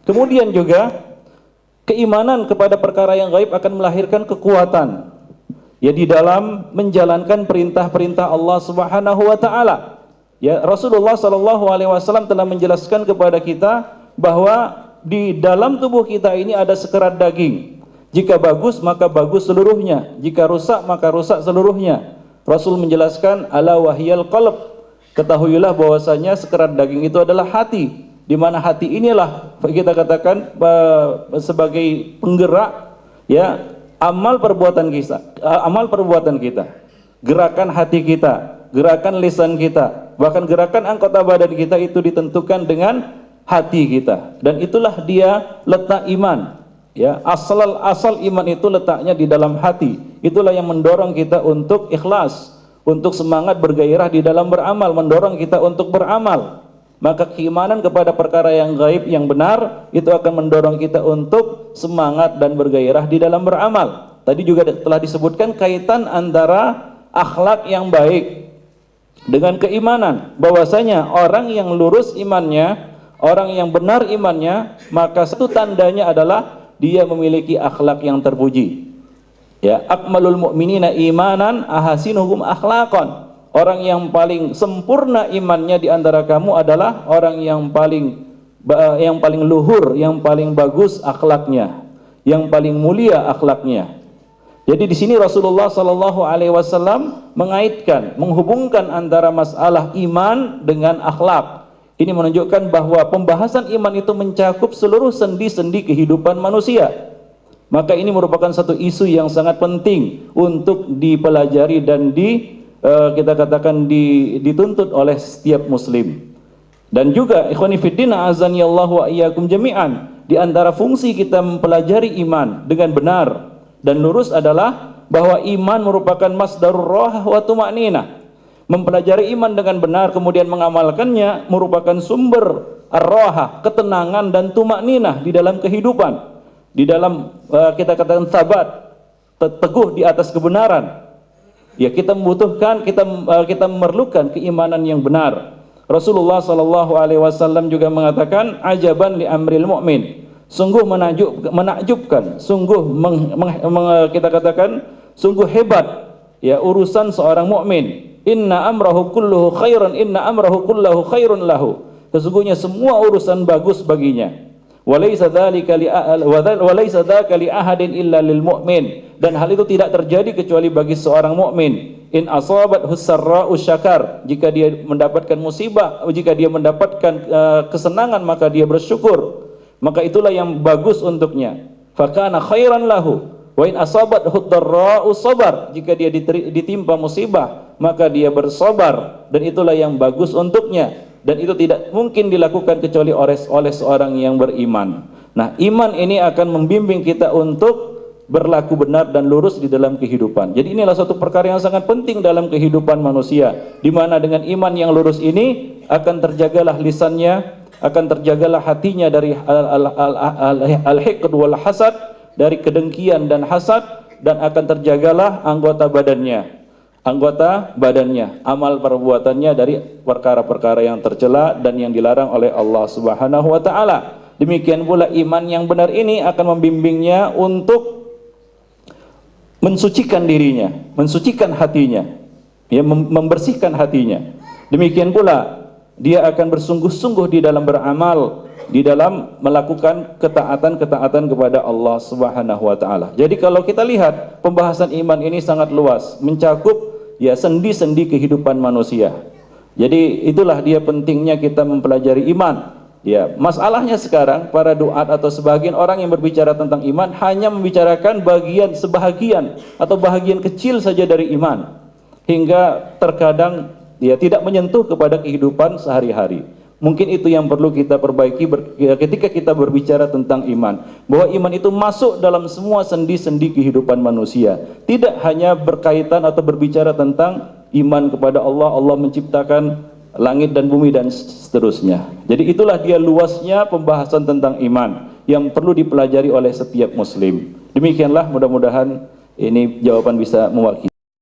Kemudian juga keimanan kepada perkara yang gaib akan melahirkan kekuatan ya di dalam menjalankan perintah-perintah Allah Subhanahu wa taala. Ya, Rasulullah sallallahu alaihi wasallam telah menjelaskan kepada kita bahwa di dalam tubuh kita ini ada sekerat daging. Jika bagus maka bagus seluruhnya, jika rusak maka rusak seluruhnya. Rasul menjelaskan ala wahyal qalb. Ketahuilah bahwasanya sekerat daging itu adalah hati, di mana hati inilah kita katakan sebagai penggerak ya amal perbuatan kita, gerakan hati kita, gerakan lisan kita, bahkan gerakan anggota badan kita itu ditentukan dengan hati kita, dan itulah dia letak iman. Ya, asal iman itu letaknya di dalam hati. Itulah yang mendorong kita untuk ikhlas, untuk semangat bergairah di dalam beramal, mendorong kita untuk beramal. Maka keimanan kepada perkara yang gaib yang benar itu akan mendorong kita untuk semangat dan bergairah di dalam beramal. Tadi juga telah disebutkan kaitan antara akhlak yang baik dengan keimanan, bahwasanya orang yang lurus imannya, orang yang benar imannya, maka satu tandanya adalah dia memiliki akhlak yang terpuji. Ya, akmalul mu'minina imanan ahasinuhum akhlaqan. Orang yang paling sempurna imannya di antara kamu adalah orang yang paling luhur, yang paling bagus akhlaknya, yang paling mulia akhlaknya. Jadi di sini Rasulullah sallallahu alaihi wasallam mengaitkan, menghubungkan antara masalah iman dengan akhlak. Ini menunjukkan bahwa pembahasan iman itu mencakup seluruh sendi-sendi kehidupan manusia. Maka ini merupakan satu isu yang sangat penting untuk dipelajari dan kita katakan dituntut oleh setiap muslim. Dan juga ikhwani fiddin azanillahu wa iyyakum jami'an, di antara fungsi kita mempelajari iman dengan benar dan lurus adalah bahwa iman merupakan masdarur rahah wa tuma'ninah. Mempelajari iman dengan benar kemudian mengamalkannya merupakan sumber ar-rahah, ketenangan dan tumakninah di dalam kehidupan, di dalam kita katakan sabat, teguh di atas kebenaran. Ya, kita membutuhkan, kita memerlukan keimanan yang benar. Rasulullah sallallahu alaihi wasallam juga mengatakan ajaban li amril mu'min. Sungguh menakjubkan, sungguh kita katakan sungguh hebat ya urusan seorang mukmin. Inna amrahu kulluhu khairan, inna amrahu kulluhu khairun lahu. Sesungguhnya semua urusan bagus baginya. Walaysa dzalika li ahadin illa lil mu'min. Dan hal itu tidak terjadi kecuali bagi seorang mukmin. In asabat husarra'u syakar. Jika dia mendapatkan musibah, jika dia mendapatkan kesenangan maka dia bersyukur. Maka itulah yang bagus untuknya. Fakana khairan lahu. Wa in asabat hudarra'u sabar. Jika dia ditimpa musibah maka dia bersabar, dan itulah yang bagus untuknya, dan itu tidak mungkin dilakukan kecuali oleh seorang yang beriman. Nah, iman ini akan membimbing kita untuk berlaku benar dan lurus di dalam kehidupan. Jadi inilah satu perkara yang sangat penting dalam kehidupan manusia, di mana dengan iman yang lurus ini akan terjagalah lisannya, akan terjagalah hatinya dari al-hiqd wal hasad, dari kedengkian dan hasad, dan akan terjagalah anggota badannya, amal perbuatannya dari perkara-perkara yang tercela dan yang dilarang oleh Allah Subhanahu wa taala. Demikian pula iman yang benar ini akan membimbingnya untuk mensucikan dirinya, mensucikan hatinya, ya, membersihkan hatinya. Demikian pula dia akan bersungguh-sungguh di dalam beramal, di dalam melakukan ketaatan-ketaatan kepada Allah Subhanahu wa taala. Jadi kalau kita lihat pembahasan iman ini sangat luas, mencakup ya sendi-sendi kehidupan manusia. Jadi itulah dia pentingnya kita mempelajari iman. Ya, masalahnya sekarang para duat atau sebagian orang yang berbicara tentang iman hanya membicarakan sebahagian atau bahagian kecil saja dari iman, hingga terkadang ya tidak menyentuh kepada kehidupan sehari-hari. Mungkin itu yang perlu kita perbaiki ketika kita berbicara tentang iman, bahwa iman itu masuk dalam semua sendi-sendi kehidupan manusia, tidak hanya berkaitan atau berbicara tentang iman kepada Allah, Allah menciptakan langit dan bumi dan seterusnya. Jadi itulah dia luasnya pembahasan tentang iman yang perlu dipelajari oleh setiap muslim. Demikianlah, mudah-mudahan ini jawaban bisa mewakili.